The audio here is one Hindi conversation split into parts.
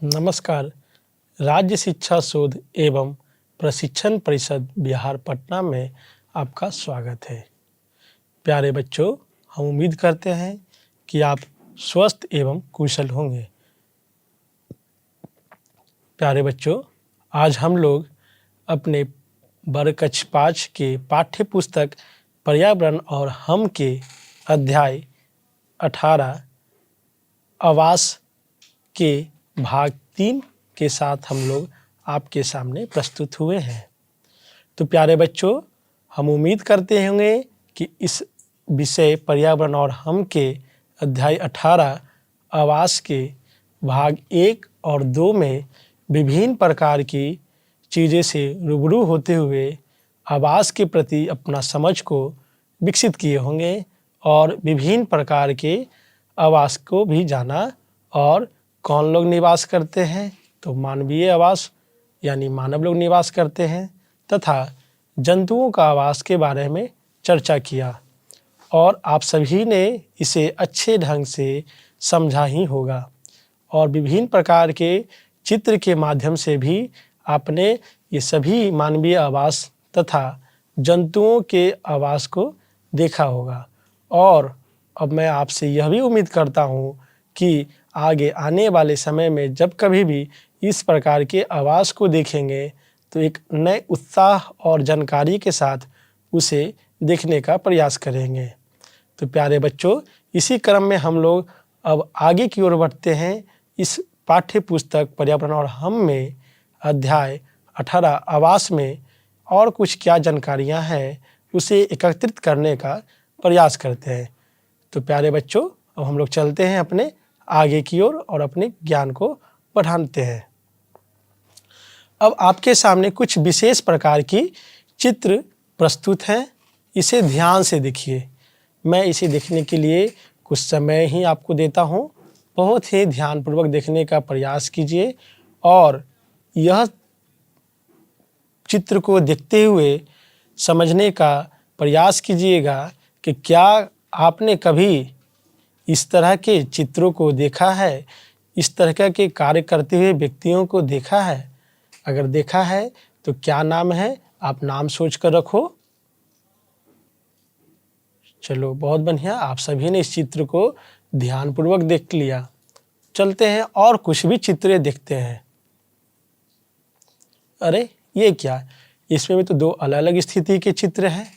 नमस्कार। राज्य शिक्षा शोध एवं प्रशिक्षण परिषद बिहार पटना में आपका स्वागत है। प्यारे बच्चों, हम उम्मीद करते हैं कि आप स्वस्थ एवं कुशल होंगे। प्यारे बच्चों, आज हम लोग अपने वर्ग कक्षा 5 के पाठ्य पुस्तक पर्यावरण और हम के अध्याय 18 आवास के भाग 3 के साथ हम लोग आपके सामने प्रस्तुत हुए हैं। तो प्यारे बच्चों, हम उम्मीद करते होंगे कि इस विषय पर्यावरण और हम के अध्याय 18 आवास के भाग 1 और 2 में विभिन्न प्रकार की चीज़ें से रूबरू होते हुए आवास के प्रति अपना समझ को विकसित किए होंगे और विभिन्न प्रकार के आवास को भी जाना। और कौन लोग निवास करते हैं, तो मानवीय आवास यानी मानव लोग निवास करते हैं, तथा जंतुओं का आवास के बारे में चर्चा किया और आप सभी ने इसे अच्छे ढंग से समझा ही होगा। और विभिन्न प्रकार के चित्र के माध्यम से भी आपने ये सभी मानवीय आवास तथा जंतुओं के आवास को देखा होगा। और अब मैं आपसे यह भी उम्मीद करता हूँ कि आगे आने वाले समय में जब कभी भी इस प्रकार के आवास को देखेंगे तो एक नए उत्साह और जानकारी के साथ उसे देखने का प्रयास करेंगे। तो प्यारे बच्चों, इसी क्रम में हम लोग अब आगे की ओर बढ़ते हैं। इस पाठ्य पुस्तक पर्यावरण और हम में अध्याय 18 आवास में और कुछ क्या जानकारियां हैं उसे एकत्रित करने का प्रयास करते हैं। तो प्यारे बच्चों, अब हम लोग चलते हैं अपने आगे की ओर और अपने ज्ञान को बढ़ाते हैं। अब आपके सामने कुछ विशेष प्रकार की चित्र प्रस्तुत हैं। इसे ध्यान से देखिए। मैं इसे देखने के लिए कुछ समय ही आपको देता हूँ। बहुत ही ध्यानपूर्वक देखने का प्रयास कीजिए और यह चित्र को देखते हुए समझने का प्रयास कीजिएगा कि क्या आपने कभी इस तरह के चित्रों को देखा है, इस तरह के कार्य करते हुए व्यक्तियों को देखा है। अगर देखा है तो क्या नाम है, आप नाम सोच कर रखो। चलो, बहुत बढ़िया, आप सभी ने इस चित्र को ध्यानपूर्वक देख लिया। चलते हैं और कुछ भी चित्र देखते हैं। अरे ये क्या, इसमें भी तो दो अलग अलग स्थिति के चित्र हैं।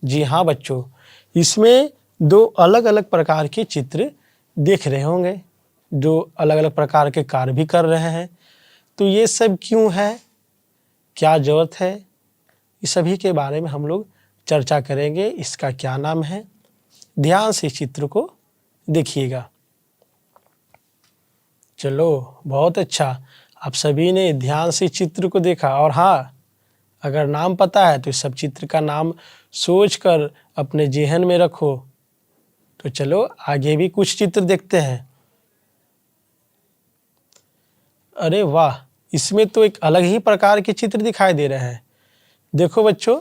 जी हाँ बच्चों, इसमें दो अलग अलग प्रकार के चित्र देख रहे होंगे जो अलग अलग प्रकार के कार्य भी कर रहे हैं। तो ये सब क्यों है, क्या जरूरत है, इस सभी के बारे में हम लोग चर्चा करेंगे। इसका क्या नाम है, ध्यान से चित्र को देखिएगा। चलो, बहुत अच्छा, आप सभी ने ध्यान से चित्र को देखा। और हाँ, अगर नाम पता है तो इस सब चित्र का नाम सोचकर अपने जेहन में रखो। तो चलो आगे भी कुछ चित्र देखते हैं। अरे वाह, इसमें तो एक अलग ही प्रकार के चित्र दिखाई दे रहे हैं। देखो बच्चों,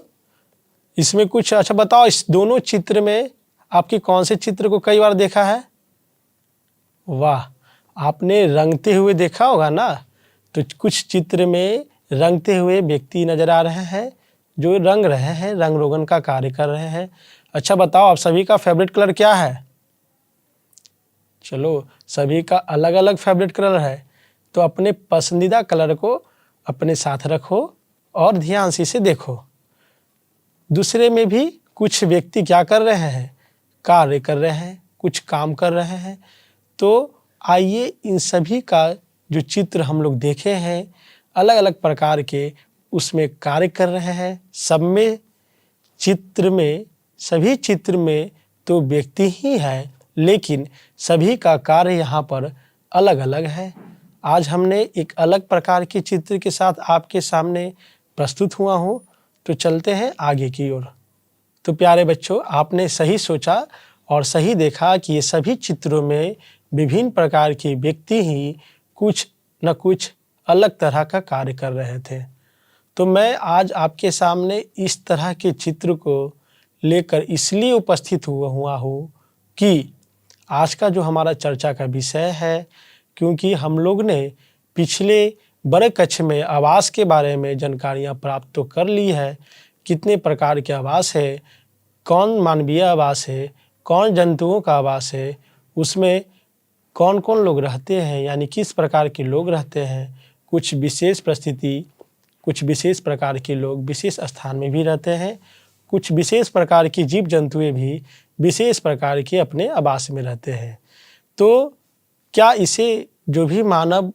इसमें कुछ, अच्छा बताओ, इस दोनों चित्र में आपके कौन से चित्र को कई बार देखा है? वाह, आपने रंगते हुए देखा होगा ना। तो कुछ चित्र में रंगते हुए व्यक्ति नजर आ रहे हैं जो रंग रहे हैं, रंग रोगन का कार्य कर रहे हैं। अच्छा बताओ, आप सभी का फेवरेट कलर क्या है? चलो, सभी का अलग अलग फेवरेट कलर है, तो अपने पसंदीदा कलर को अपने साथ रखो और ध्यान से इसे देखो। दूसरे में भी कुछ व्यक्ति क्या कर रहे हैं, कार्य कर रहे हैं, कुछ काम कर रहे हैं। तो आइए इन सभी का जो चित्र हम लोग देखे हैं अलग अलग प्रकार के, उसमें कार्य कर रहे हैं। सब में चित्र में, सभी चित्र में तो व्यक्ति ही है, लेकिन सभी का कार्य यहाँ पर अलग अलग है। आज हमने एक अलग प्रकार के चित्र के साथ आपके सामने प्रस्तुत हुआ हूँ। तो चलते हैं आगे की ओर। तो प्यारे बच्चों, आपने सही सोचा और सही देखा कि ये सभी चित्रों में विभिन्न प्रकार के व्यक्ति ही कुछ न कुछ अलग तरह का कार्य कर रहे थे। तो मैं आज आपके सामने इस तरह के चित्र को लेकर इसलिए उपस्थित हुआ हूँ कि आज का जो हमारा चर्चा का विषय है, क्योंकि हम लोग ने पिछले वर्ग कक्ष में आवास के बारे में जानकारियाँ प्राप्त तो कर ली है, कितने प्रकार के आवास है, कौन मानवीय आवास है, कौन जंतुओं का आवास है, उसमें कौन कौन लोग रहते हैं, यानी किस प्रकार के लोग रहते हैं, कुछ विशेष परिस्थिति, कुछ विशेष प्रकार के लोग विशेष स्थान में भी रहते हैं, कुछ विशेष प्रकार की जीव जंतुएं भी विशेष प्रकार के अपने आवास में रहते हैं। तो क्या इसे जो भी मानव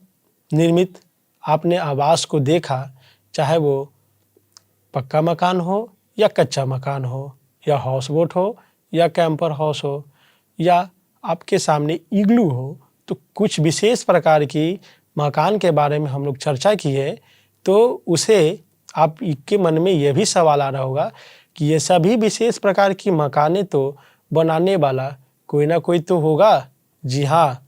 निर्मित आपने आवास को देखा, चाहे वो पक्का मकान हो या कच्चा मकान हो या हाउस बोट हो या कैंपर हाउस हो या आपके सामने इग्लू हो, तो कुछ विशेष प्रकार की मकान के बारे में हम लोग चर्चा किए, तो उसे आपके मन में यह भी सवाल आ रहा होगा कि ये सभी विशेष प्रकार की मकानें तो बनाने वाला कोई ना कोई तो होगा। जी हाँ,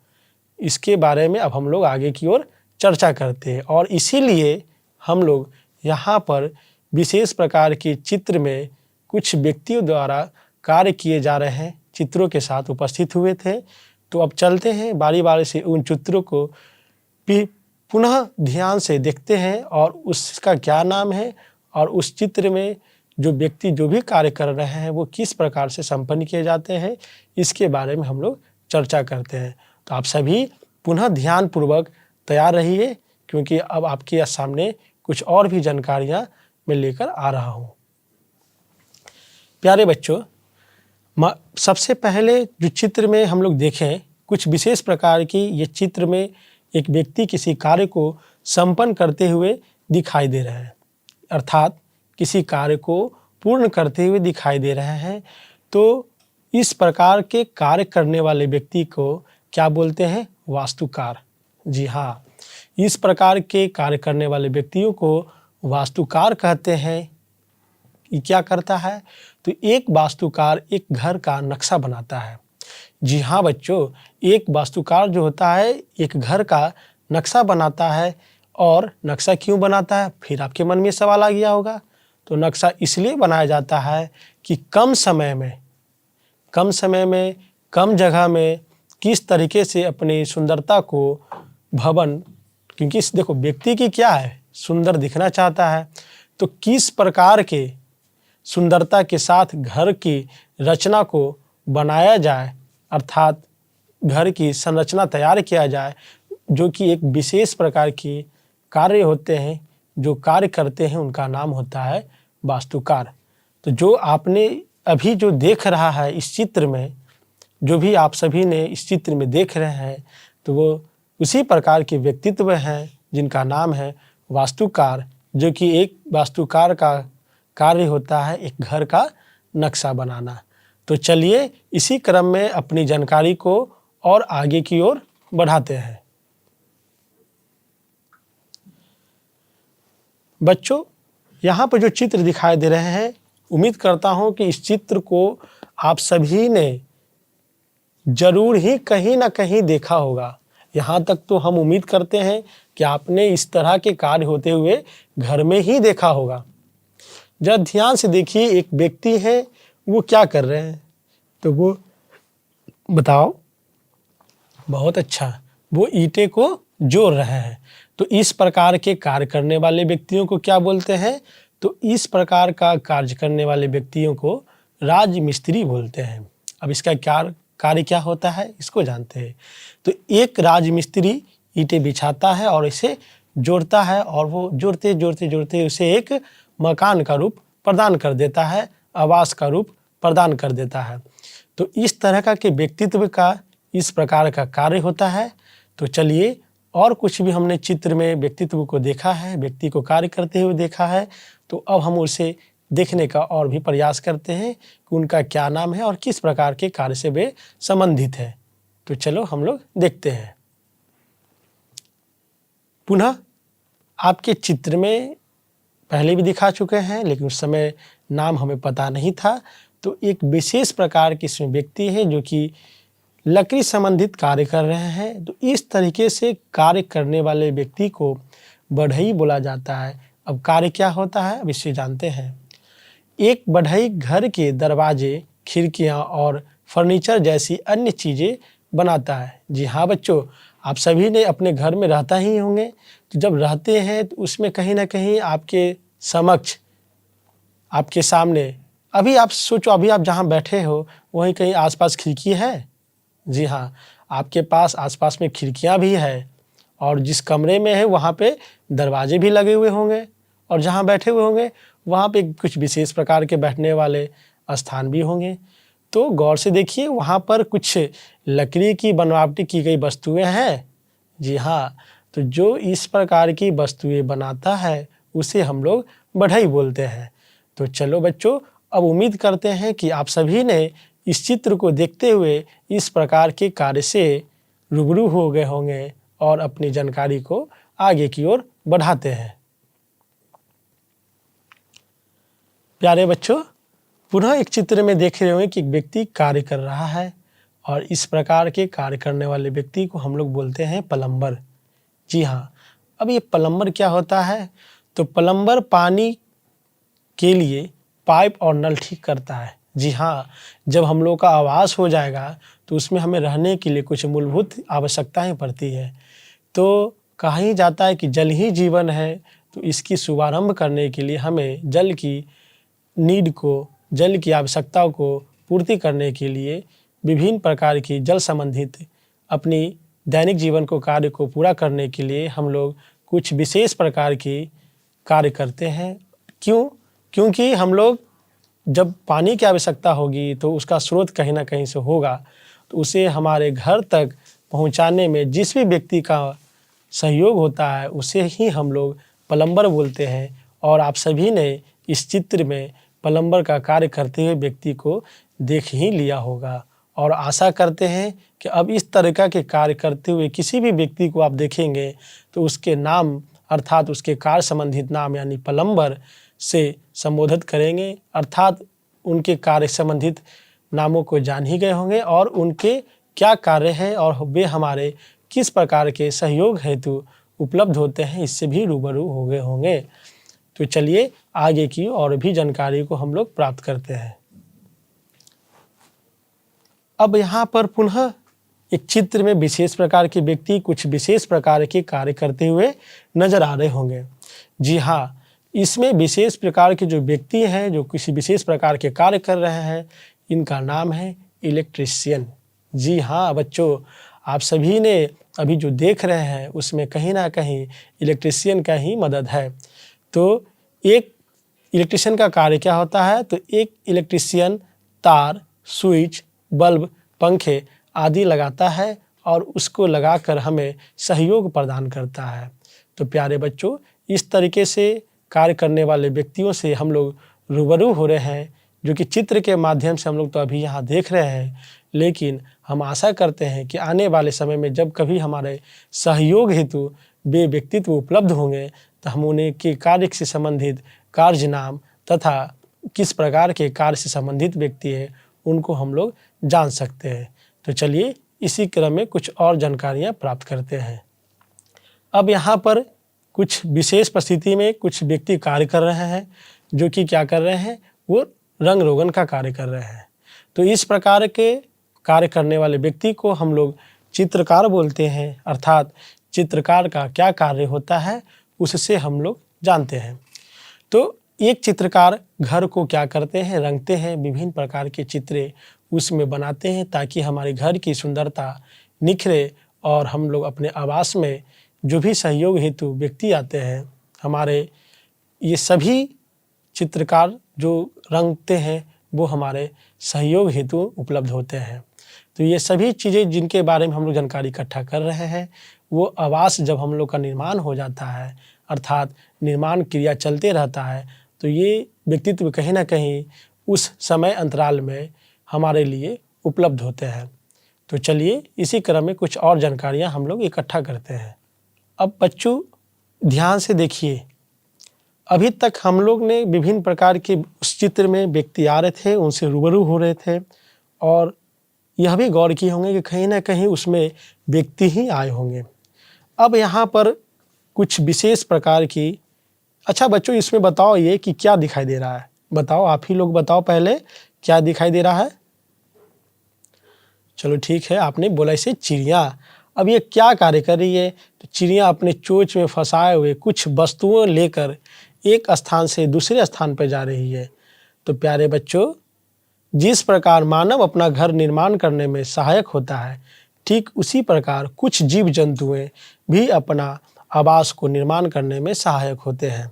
इसके बारे में अब हम लोग आगे की ओर चर्चा करते हैं और इसीलिए हम लोग यहाँ पर विशेष प्रकार के चित्र में कुछ व्यक्तियों द्वारा कार्य किए जा रहे हैं, चित्रों के साथ उपस्थित हुए थे। तो अब चलते हैं बारी बारी से उन चित्रों को भी पुनः ध्यान से देखते हैं और उसका क्या नाम है और उस चित्र में जो व्यक्ति जो भी कार्य कर रहे हैं वो किस प्रकार से संपन्न किए जाते हैं, इसके बारे में हम लोग चर्चा करते हैं। तो आप सभी पुनः ध्यानपूर्वक तैयार रहिए, क्योंकि अब आपके सामने कुछ और भी जानकारियाँ मैं लेकर आ रहा हूँ। प्यारे बच्चों, सबसे पहले जो चित्र में हम लोग देखें, कुछ विशेष प्रकार की ये चित्र में एक व्यक्ति किसी कार्य को संपन्न करते हुए दिखाई दे रहे हैं, अर्थात किसी कार्य को पूर्ण करते हुए दिखाई दे रहे हैं। तो इस प्रकार के कार्य करने वाले व्यक्ति को क्या बोलते हैं? वास्तुकार। जी हाँ, इस प्रकार के कार्य करने वाले व्यक्तियों को वास्तुकार कहते हैं। ये क्या करता है? तो एक वास्तुकार एक घर का नक्शा बनाता है। जी हाँ बच्चों, एक वास्तुकार जो होता है एक घर का नक्शा बनाता है। और नक्शा क्यों बनाता है? फिर आपके मन में सवाल आ गया होगा। तो नक्शा इसलिए बनाया जाता है कि कम समय में कम जगह में किस तरीके से अपनी सुंदरता को भवन, क्योंकि देखो व्यक्ति की क्या है, सुंदर दिखना चाहता है, तो किस प्रकार के सुंदरता के साथ घर की रचना को बनाया जाए, अर्थात घर की संरचना तैयार किया जाए, जो कि एक विशेष प्रकार की कार्य होते हैं, जो कार्य करते हैं उनका नाम होता है वास्तुकार। तो जो आपने अभी जो देख रहा है इस चित्र में, जो भी आप सभी ने इस चित्र में देख रहे हैं, तो वो उसी प्रकार के व्यक्तित्व हैं जिनका नाम है वास्तुकार, जो कि एक वास्तुकार का कार्य होता है एक घर का नक्शा बनाना। तो चलिए इसी क्रम में अपनी जानकारी को और आगे की ओर बढ़ाते हैं। बच्चों, यहाँ पर जो चित्र दिखाई दे रहे हैं, उम्मीद करता हूँ कि इस चित्र को आप सभी ने जरूर ही कहीं ना कहीं देखा होगा। यहाँ तक तो हम उम्मीद करते हैं कि आपने इस तरह के कार्य होते हुए घर में ही देखा होगा। जब ध्यान से देखिए, एक व्यक्ति है, वो क्या कर रहे हैं? तो वो बताओ। बहुत अच्छा, वो ईंटें को जोड़ रहे हैं। तो इस प्रकार के कार्य करने वाले व्यक्तियों को क्या बोलते हैं? तो इस प्रकार का कार्य करने वाले व्यक्तियों को राजमिस्त्री बोलते हैं। अब इसका कार्य क्या होता है, इसको जानते हैं। तो एक राजमिस्त्री ईंटें बिछाता है और इसे जोड़ता है, और वो जोड़ते जोड़ते जोड़ते उसे एक मकान का रूप प्रदान कर देता है, आवास का रूप प्रदान कर देता है। तो इस तरह का के व्यक्तित्व का इस प्रकार का कार्य होता है। तो चलिए, और कुछ भी हमने चित्र में व्यक्तित्व को देखा है, व्यक्ति को कार्य करते हुए देखा है, तो अब हम उसे देखने का और भी प्रयास करते हैं कि उनका क्या नाम है और किस प्रकार के कार्य से वे संबंधित है। तो चलो हम लोग देखते हैं। पुनः आपके चित्र में पहले भी दिखा चुके हैं, लेकिन उस समय नाम हमें पता नहीं था। तो एक विशेष प्रकार के इसमें व्यक्ति है जो कि लकड़ी संबंधित कार्य कर रहे हैं। तो इस तरीके से कार्य करने वाले व्यक्ति को बढ़ई बोला जाता है। अब कार्य क्या होता है, अब इसे जानते हैं। एक बढ़ई घर के दरवाजे, खिड़कियां और फर्नीचर जैसी अन्य चीज़ें बनाता है। जी हाँ बच्चों, आप सभी ने अपने घर में रहता ही होंगे। तो जब रहते हैं तो उसमें कहीं ना कहीं आपके समक्ष, आपके सामने, अभी आप सोचो, अभी आप जहाँ बैठे हो वहीं कहीं आसपास खिड़की है? जी हाँ, आपके पास आसपास में खिड़कियाँ भी है, और जिस कमरे में है वहाँ पे दरवाजे भी लगे हुए होंगे, और जहाँ बैठे हुए होंगे वहाँ पे कुछ विशेष प्रकार के बैठने वाले स्थान भी होंगे। तो गौर से देखिए, वहाँ पर कुछ लकड़ी की बनावटी की गई वस्तुएं हैं। जी हाँ, तो जो इस प्रकार की वस्तुएं बनाता है उसे हम लोग बढ़ई बोलते हैं। तो चलो बच्चों, अब उम्मीद करते हैं कि आप सभी ने इस चित्र को देखते हुए इस प्रकार के कार्य से रूबरू हो गए होंगे और अपनी जानकारी को आगे की ओर बढ़ाते हैं। प्यारे बच्चों, पुनः एक चित्र में देख रहे होंगे कि एक व्यक्ति कार्य कर रहा है, और इस प्रकार के कार्य करने वाले व्यक्ति को हम लोग बोलते हैं प्लम्बर। जी हाँ, अब ये प्लम्बर क्या होता है? तो प्लम्बर पानी के लिए पाइप और नल ठीक करता है। जी हाँ, जब हम लोग का आवास हो जाएगा तो उसमें हमें रहने के लिए कुछ मूलभूत आवश्यकताएं पड़ती है। तो कहा ही जाता है कि जल ही जीवन है, तो इसकी शुभारंभ करने के लिए हमें जल की नीड को, जल की आवश्यकताओं को पूर्ति करने के लिए विभिन्न प्रकार की जल संबंधित अपनी दैनिक जीवन को कार्य को पूरा करने के लिए हम लोग कुछ विशेष प्रकार की कार्य करते हैं। क्यों? क्योंकि हम लोग जब पानी की आवश्यकता होगी तो उसका स्रोत कहीं ना कहीं से होगा, तो उसे हमारे घर तक पहुंचाने में जिस भी व्यक्ति का सहयोग होता है उसे ही हम लोग प्लम्बर बोलते हैं। और आप सभी ने इस चित्र में प्लम्बर का कार्य करते हुए व्यक्ति को देख ही लिया होगा, और आशा करते हैं कि अब इस तरह के कार्य करते हुए किसी भी व्यक्ति को आप देखेंगे तो उसके नाम अर्थात उसके कार्य संबंधित नाम यानी प्लम्बर से संबोधित करेंगे, अर्थात उनके कार्य संबंधित नामों को जान ही गए होंगे और उनके क्या कार्य है और वे हमारे किस प्रकार के सहयोग हेतु उपलब्ध होते हैं, इससे भी रूबरू हो गए होंगे। तो चलिए आगे की और भी जानकारी को हम लोग प्राप्त करते हैं। अब यहाँ पर पुनः एक चित्र में विशेष प्रकार के व्यक्ति कुछ विशेष प्रकार के कार्य करते हुए नजर आ रहे होंगे। जी हाँ, इसमें विशेष प्रकार के जो व्यक्ति हैं जो किसी विशेष प्रकार के कार्य कर रहे हैं, इनका नाम है इलेक्ट्रीशियन। जी हाँ बच्चों, आप सभी ने अभी जो देख रहे हैं उसमें कहीं ना कहीं इलेक्ट्रीशियन का ही मदद है। तो एक इलेक्ट्रीशियन का कार्य क्या होता है? तो एक इलेक्ट्रीशियन तार, स्विच, बल्ब, पंखे आदि लगाता है और उसको लगाकर हमें सहयोग प्रदान करता है। तो प्यारे बच्चों, इस तरीके से कार्य करने वाले व्यक्तियों से हम लोग रूबरू हो रहे हैं, जो कि चित्र के माध्यम से हम लोग तो अभी यहाँ देख रहे हैं, लेकिन हम आशा करते हैं कि आने वाले समय में जब कभी हमारे सहयोग हेतु वे व्यक्तित्व उपलब्ध होंगे तो हम उन्हें के कार्य से संबंधित कार्य नाम तथा किस प्रकार के कार्य से संबंधित व्यक्ति है उनको हम लोग जान सकते हैं। तो चलिए इसी क्रम में कुछ और जानकारियाँ प्राप्त करते हैं। अब यहाँ पर कुछ विशेष परिस्थिति में कुछ व्यक्ति कार्य कर रहे हैं, जो कि क्या कर रहे हैं? वो रंग रोगन का कार्य कर रहे हैं। तो इस प्रकार के कार्य करने वाले व्यक्ति को हम लोग चित्रकार बोलते हैं, अर्थात चित्रकार का क्या कार्य होता है उससे हम लोग जानते हैं। तो एक चित्रकार घर को क्या करते हैं? रंगते हैं, विभिन्न प्रकार के चित्रे उसमें बनाते हैं ताकि हमारे घर की सुंदरता निखरे और हम लोग अपने आवास में जो भी सहयोग हेतु व्यक्ति आते हैं, हमारे ये सभी चित्रकार जो रंगते हैं वो हमारे सहयोग हेतु उपलब्ध होते हैं। तो ये सभी चीज़ें जिनके बारे में हम लोग जानकारी इकट्ठा कर रहे हैं, वो आवास जब हम लोग का निर्माण हो जाता है, अर्थात निर्माण क्रिया चलते रहता है, तो ये व्यक्तित्व कहीं ना कहीं उस समय अंतराल में हमारे लिए उपलब्ध होते हैं। तो चलिए इसी क्रम में कुछ और जानकारियाँ हम लोग इकट्ठा करते हैं। अब बच्चों ध्यान से देखिए, अभी तक हम लोग ने विभिन्न प्रकार के उस चित्र में व्यक्ति आ रहे थे, उनसे रूबरू हो रहे थे, और यह भी गौर किए होंगे कि कहीं ना कहीं उसमें व्यक्ति ही आए होंगे। अब यहाँ पर कुछ विशेष प्रकार की, अच्छा बच्चों इसमें बताओ ये कि क्या दिखाई दे रहा है? बताओ, आप ही लोग बताओ पहले, क्या दिखाई दे रहा है? चलो ठीक है, आपने बोला इसे चिड़िया। अब ये क्या कार्य कर रही है? तो चिड़िया अपने चोंच में फंसाए हुए कुछ वस्तुओं लेकर एक स्थान से दूसरे स्थान पर जा रही है। तो प्यारे बच्चों, जिस प्रकार मानव अपना घर निर्माण करने में सहायक होता है, ठीक उसी प्रकार कुछ जीव जंतुएं भी अपना आवास को निर्माण करने में सहायक होते हैं।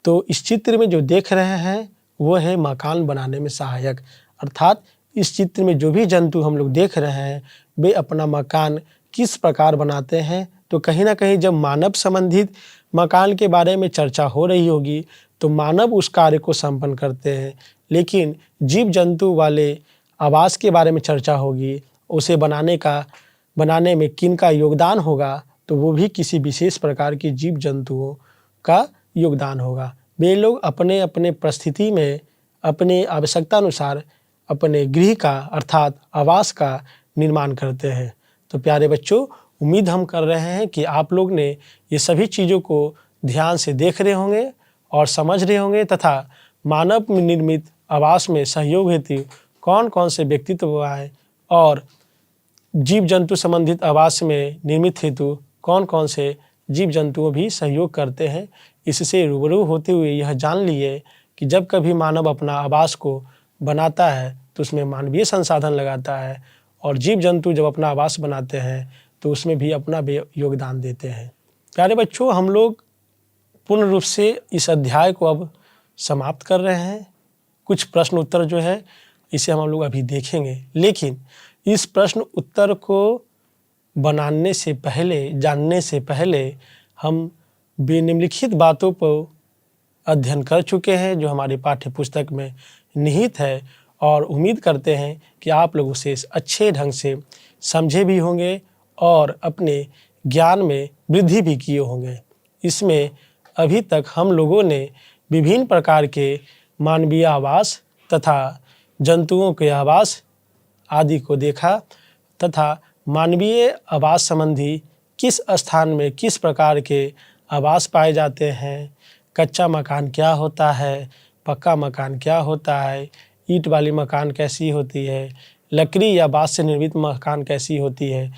तो इस चित्र में जो देख रहे हैं वो है मकान बनाने में सहायक, अर्थात इस चित्र में जो भी जंतु हम लोग देख रहे हैं वे अपना मकान किस प्रकार बनाते हैं। तो कहीं ना कहीं जब मानव संबंधित मकान के बारे में चर्चा हो रही होगी तो मानव उस कार्य को संपन्न करते हैं, लेकिन जीव जंतु वाले आवास के बारे में चर्चा होगी, उसे बनाने में किनका योगदान होगा, तो वो भी किसी विशेष प्रकार के जीव जंतुओं का योगदान होगा। वे लोग अपने अपने परिस्थिति में अपने आवश्यकता अनुसार अपने गृह का अर्थात आवास का निर्माण करते हैं। तो प्यारे बच्चों, उम्मीद हम कर रहे हैं कि आप लोग ने ये सभी चीज़ों को ध्यान से देख रहे होंगे और समझ रहे होंगे तथा मानव निर्मित आवास में सहयोग हेतु कौन कौन से व्यक्तित्व आए और जीव जंतु संबंधित आवास में निर्मित हेतु कौन कौन से जीव जंतुओं भी सहयोग करते हैं। इससे रूबरू होते हुए यह जान लिए कि जब कभी मानव अपना आवास को बनाता है तो उसमें मानवीय संसाधन लगाता है और जीव जंतु जब अपना आवास बनाते हैं तो उसमें भी अपना योगदान देते हैं। प्यारे बच्चों, हम लोग पूर्ण रूप से इस अध्याय को अब समाप्त कर रहे हैं। कुछ प्रश्न उत्तर जो है इसे हम लोग अभी देखेंगे, लेकिन इस प्रश्न उत्तर को बनाने से पहले, जानने से पहले हम निम्नलिखित बातों पर अध्ययन कर चुके हैं जो हमारी पाठ्य पुस्तक में निहित है और उम्मीद करते हैं कि आप लोग उसे अच्छे ढंग से समझे भी होंगे और अपने ज्ञान में वृद्धि भी किए होंगे। इसमें अभी तक हम लोगों ने विभिन्न प्रकार के मानवीय आवास तथा जंतुओं के आवास आदि को देखा तथा मानवीय आवास संबंधी किस स्थान में किस प्रकार के आवास पाए जाते हैं, कच्चा मकान क्या होता है, पक्का मकान क्या होता है, ईंट वाली मकान कैसी होती है, लकड़ी या बांस से निर्मित मकान कैसी होती है,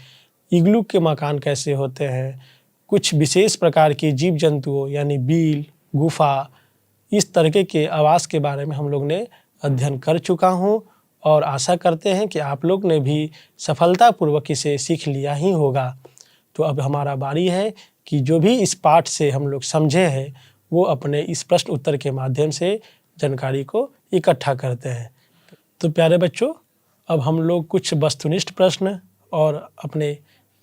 इग्लू के मकान कैसे होते हैं, कुछ विशेष प्रकार के जीव जंतुओं यानी बील, गुफा, इस तरह के आवास के बारे में हम लोग ने अध्ययन कर चुका हूँ और आशा करते हैं कि आप लोग ने भी सफलतापूर्वक इसे सीख लिया ही होगा। तो अब हमारा बारी है कि जो भी इस पाठ से हम लोग समझे हैं वो अपने इस प्रश्न उत्तर के माध्यम से जानकारी को इकट्ठा करते हैं। तो प्यारे बच्चों, अब हम लोग कुछ वस्तुनिष्ठ प्रश्न और अपने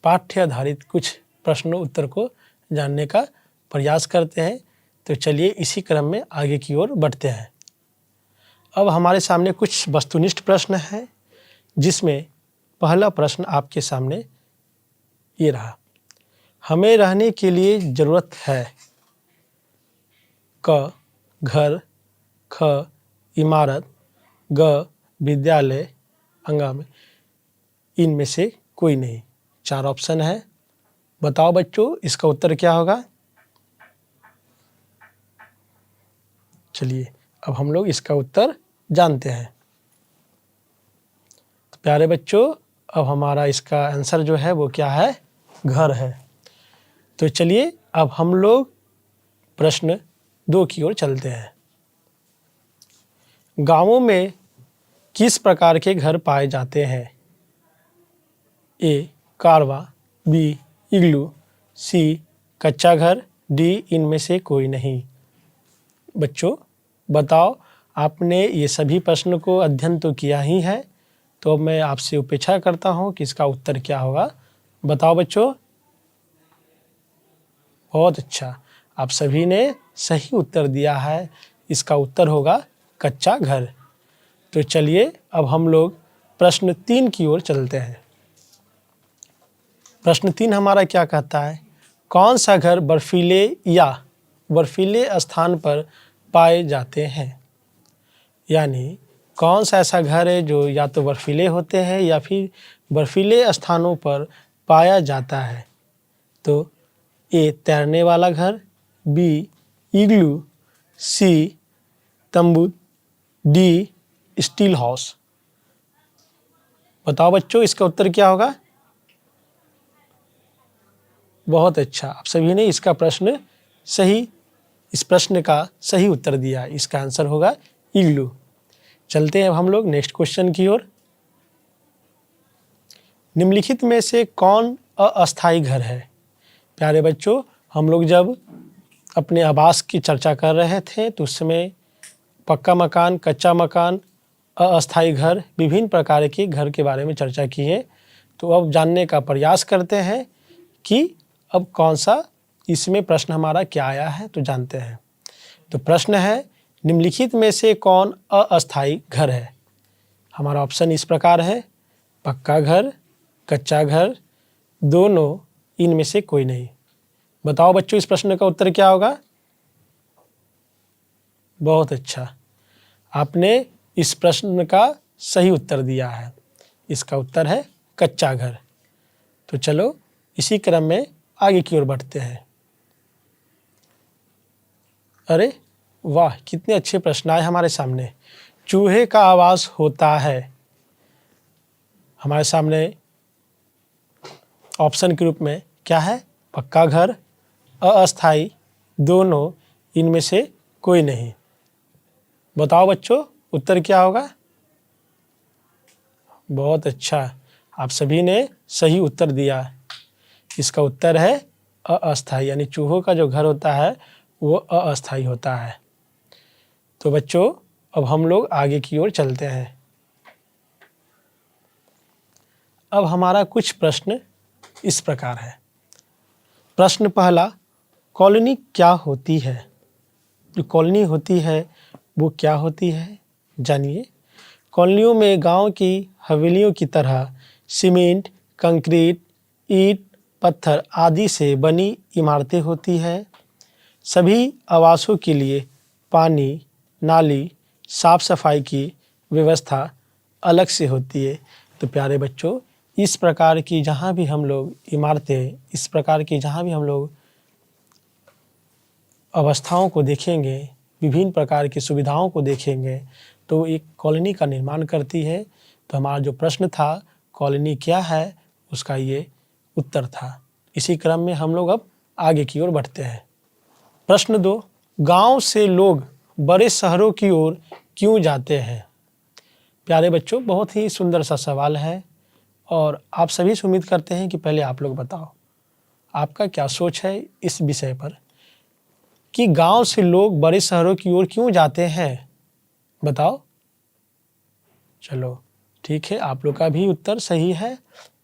पाठ्य आधारित कुछ प्रश्नों उत्तर को जानने का प्रयास करते हैं। तो चलिए इसी क्रम में आगे की ओर बढ़ते हैं। अब हमारे सामने कुछ वस्तुनिष्ठ प्रश्न हैं, जिसमें पहला प्रश्न आपके सामने ये रहा। हमें रहने के लिए ज़रूरत है क घर, ख इमारत, ग विद्यालय, अंगा में इनमें से कोई नहीं। 4 ऑप्शन है। बताओ बच्चों इसका उत्तर क्या होगा। चलिए अब हम लोग इसका उत्तर जानते हैं। तो प्यारे बच्चों, अब हमारा इसका आंसर जो है वो क्या है, घर है। तो चलिए अब हम लोग प्रश्न 2 की ओर चलते हैं। गांवों में किस प्रकार के घर पाए जाते हैं। ए कारवा, बी इग्लू, सी कच्चा घर, डी इनमें से कोई नहीं। बच्चों बताओ, आपने ये सभी प्रश्न को अध्ययन तो किया ही है, तो मैं आपसे अपेक्षा करता हूँ कि इसका उत्तर क्या होगा। बताओ बच्चों। बहुत अच्छा, आप सभी ने सही उत्तर दिया है। इसका उत्तर होगा कच्चा घर। तो चलिए अब हम लोग प्रश्न 3 की ओर चलते हैं। प्रश्न 3 हमारा क्या कहता है, कौन सा घर बर्फीले या बर्फीले स्थान पर पाए जाते हैं। यानी कौन सा ऐसा घर है जो या तो बर्फीले होते हैं या फिर बर्फीले स्थानों पर पाया जाता है। तो ए तैरने वाला घर, बी इग्लू, सी तंबू, डी स्टील हाउस। बताओ बच्चों इसका उत्तर क्या होगा। बहुत अच्छा, आप सभी ने इसका प्रश्न सही इस प्रश्न का सही उत्तर दिया। इसका आंसर होगा इग्लू। चलते हैं अब हम लोग नेक्स्ट क्वेश्चन की ओर। निम्नलिखित में से कौन अस्थायी घर है? प्यारे बच्चों, हम लोग जब अपने आवास की चर्चा कर रहे थे तो उस समय पक्का मकान, कच्चा मकान, अस्थायी घर, विभिन्न प्रकार के घर के बारे में चर्चा की है। तो अब जानने का प्रयास करते हैं कि अब कौन सा इसमें प्रश्न हमारा क्या आया है, तो जानते हैं। तो प्रश्न है, निम्नलिखित में से कौन अस्थायी घर है? हमारा ऑप्शन इस प्रकार है, पक्का घर, कच्चा घर, दोनों, इनमें से कोई नहीं। बताओ बच्चों, इस प्रश्न का उत्तर क्या होगा? बहुत अच्छा, आपने इस प्रश्न का सही उत्तर दिया है। इसका उत्तर है कच्चा घर। तो चलो इसी क्रम में आगे की ओर बढ़ते हैं। अरे वाह, कितने अच्छे प्रश्न आए हमारे सामने। चूहे का आवास होता है, हमारे सामने ऑप्शन के रूप में क्या है? पक्का घर, अस्थायी, दोनों, इनमें से कोई नहीं। बताओ बच्चों, उत्तर क्या होगा? बहुत अच्छा, आप सभी ने सही उत्तर दिया। इसका उत्तर है अस्थायी, यानी चूहों का जो घर होता है वो अस्थायी होता है। तो बच्चों, अब हम लोग आगे की ओर चलते हैं। अब हमारा कुछ प्रश्न इस प्रकार है। प्रश्न पहला, कॉलोनी क्या होती है? जो कॉलोनी होती है वो क्या होती है, जानिए। कॉलोनियों में गांव की हवेलियों की तरह सीमेंट, कंक्रीट, ईंट, पत्थर आदि से बनी इमारतें होती हैं। सभी आवासों के लिए पानी, नाली, साफ सफाई की व्यवस्था अलग से होती है। तो प्यारे बच्चों, इस प्रकार की जहाँ भी हम लोग इमारतें, इस प्रकार की जहाँ भी हम लोग अवस्थाओं को देखेंगे, विभिन्न प्रकार की सुविधाओं को देखेंगे, तो एक कॉलोनी का निर्माण करती है। तो हमारा जो प्रश्न था कॉलोनी क्या है, उसका ये उत्तर था। इसी क्रम में हम लोग अब आगे की ओर बढ़ते हैं। प्रश्न 2, गांव से लोग बड़े शहरों की ओर क्यों जाते हैं? प्यारे बच्चों, बहुत ही सुंदर सा सवाल है और आप सभी से उम्मीद करते हैं कि पहले आप लोग बताओ आपका क्या सोच है इस विषय पर कि गांव से लोग बड़े शहरों की ओर क्यों जाते हैं। बताओ। चलो ठीक है, आप लोग का भी उत्तर सही है।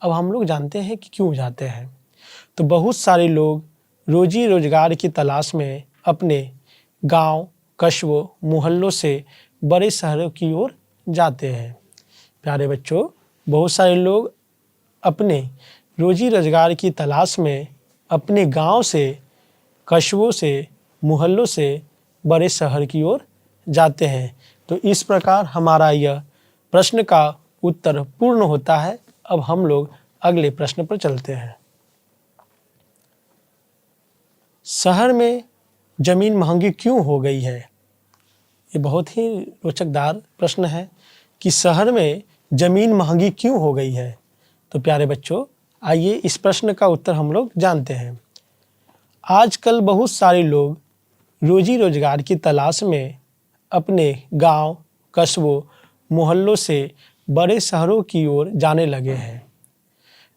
अब हम लोग जानते हैं कि क्यों जाते हैं। तो बहुत सारे लोग रोजी रोजगार की तलाश में अपने गांव, कस्बों, मोहल्लों से बड़े शहरों की ओर जाते हैं। प्यारे बच्चों, बहुत सारे लोग अपने रोजी रोजगार की तलाश में अपने गांव से, कस्बों से, मोहल्लों से बड़े शहर की ओर जाते हैं। तो इस प्रकार हमारा यह प्रश्न का उत्तर पूर्ण होता है। अब हम लोग अगले प्रश्न पर चलते हैं। शहर में जमीन महंगी क्यों हो गई है? ये बहुत ही रोचकदार प्रश्न है कि शहर में जमीन महंगी क्यों हो गई है। तो प्यारे बच्चों, आइए इस प्रश्न का उत्तर हम लोग जानते हैं। आजकल बहुत सारे लोग रोजी रोजगार की तलाश में अपने गांव, कस्बों, मोहल्लों से बड़े शहरों की ओर जाने लगे हैं।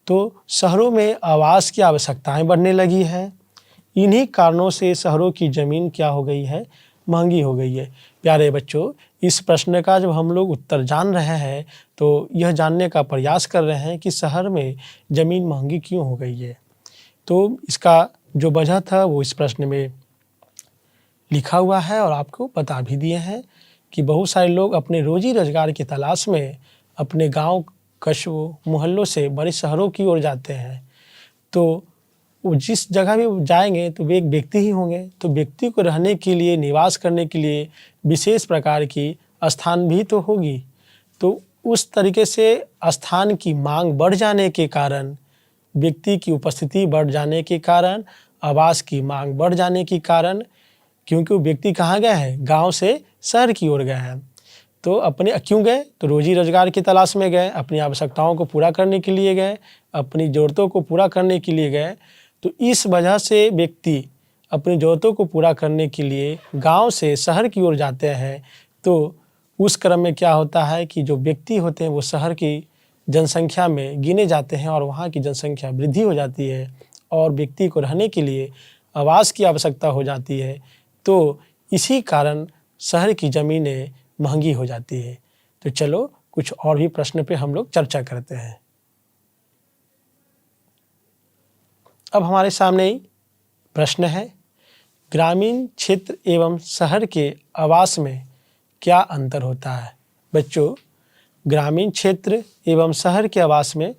तो शहरों में आवास की आवश्यकताएं बढ़ने लगी है। इन्हीं कारणों से शहरों की ज़मीन क्या हो गई है, महंगी हो गई है। प्यारे बच्चों, इस प्रश्न का जब हम लोग उत्तर जान रहे हैं तो यह जानने का प्रयास कर रहे हैं कि शहर में ज़मीन महंगी क्यों हो गई है। तो इसका जो वजह था वो इस प्रश्न में लिखा हुआ है और आपको बता भी दिए हैं कि बहुत सारे लोग अपने रोजी रोजगार की तलाश में अपने गांव, कस्बों, मोहल्लों से बड़े शहरों की ओर जाते हैं। तो वो जिस जगह भी जाएंगे तो वे एक व्यक्ति ही होंगे। तो व्यक्ति को रहने के लिए, निवास करने के लिए विशेष प्रकार की स्थान भी तो होगी। तो उस तरीके से स्थान की मांग बढ़ जाने के कारण, व्यक्ति की उपस्थिति बढ़ जाने के कारण, आवास की मांग बढ़ जाने के कारण, क्योंकि वो व्यक्ति कहाँ गए हैं, गांव से शहर की ओर गए हैं। तो अपने क्यों गए, तो रोजी रोजगार की तलाश में गए, अपनी आवश्यकताओं को पूरा करने के लिए गए, अपनी ज़रूरतों को पूरा करने के लिए गए। तो इस वजह से व्यक्ति अपनी ज़रूरतों को पूरा करने के लिए गांव से शहर की ओर जाते हैं। तो उस क्रम में क्या होता है कि जो व्यक्ति होते हैं वो शहर की जनसंख्या में गिने जाते हैं और वहाँ की जनसंख्या वृद्धि हो जाती है और व्यक्ति को रहने के लिए आवास की आवश्यकता हो जाती है। तो इसी कारण शहर की ज़मीनें महंगी हो जाती है। तो चलो कुछ और भी प्रश्न पे हम लोग चर्चा करते हैं। अब हमारे सामने प्रश्न है, ग्रामीण क्षेत्र एवं शहर के आवास में क्या अंतर होता है? बच्चों, ग्रामीण क्षेत्र एवं शहर के आवास में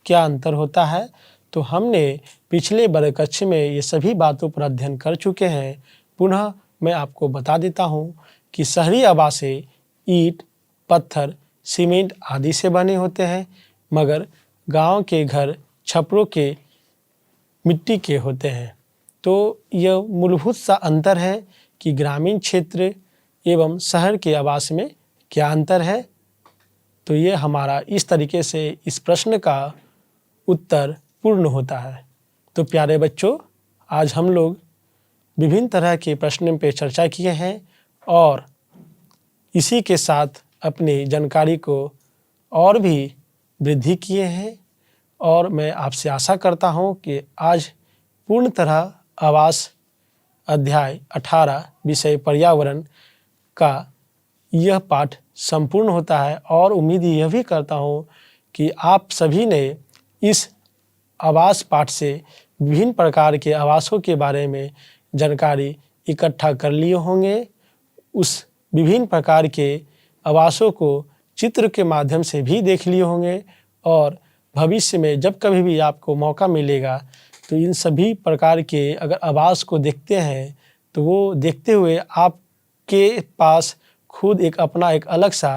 क्या अंतर होता है? तो हमने पिछले वर्ग कक्ष में ये सभी बातों पर अध्ययन कर चुके हैं। पुनः मैं आपको बता देता हूँ कि शहरी आवासें ईंट, पत्थर, सीमेंट आदि से बने होते हैं, मगर गांव के घर छपरों के, मिट्टी के होते हैं। तो यह मूलभूत सा अंतर है कि ग्रामीण क्षेत्र एवं शहर के आवास में क्या अंतर है। तो ये हमारा इस तरीके से इस प्रश्न का उत्तर पूर्ण होता है। तो प्यारे बच्चों, आज हम लोग विभिन्न तरह के प्रश्नों पे चर्चा किए हैं और इसी के साथ अपनी जानकारी को और भी वृद्धि किए हैं और मैं आपसे आशा करता हूं कि आज पूर्ण तरह आवास अध्याय 18 विषय पर्यावरण का यह पाठ संपूर्ण होता है और उम्मीद यह भी करता हूं कि आप सभी ने इस आवास पाठ से विभिन्न प्रकार के आवासों के बारे में जानकारी इकट्ठा कर लिए होंगे। उस विभिन्न प्रकार के आवासों को चित्र के माध्यम से भी देख लिए होंगे और भविष्य में जब कभी भी आपको मौका मिलेगा तो इन सभी प्रकार के अगर आवास को देखते हैं तो वो देखते हुए आपके पास खुद एक अपना एक अलग सा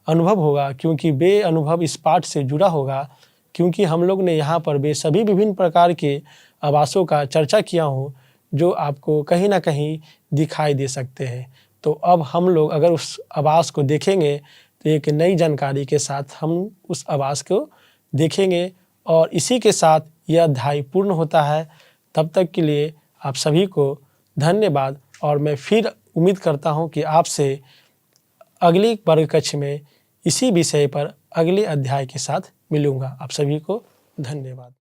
अनुभव होगा, क्योंकि वे अनुभव इस पाठ से जुड़ा होगा। क्योंकि हम लोग ने यहाँ पर वे सभी विभिन्न प्रकार के आवासों का चर्चा किया हूँ जो आपको कहीं ना कहीं दिखाई दे सकते हैं। तो अब हम लोग अगर उस आवास को देखेंगे तो एक नई जानकारी के साथ हम उस आवास को देखेंगे और इसी के साथ यह अध्याय पूर्ण होता है। तब तक के लिए आप सभी को धन्यवाद और मैं फिर उम्मीद करता हूँ कि आपसे अगली वर्ग कक्ष में इसी विषय पर अगले अध्याय के साथ मिलूँगा। आप सभी को धन्यवाद।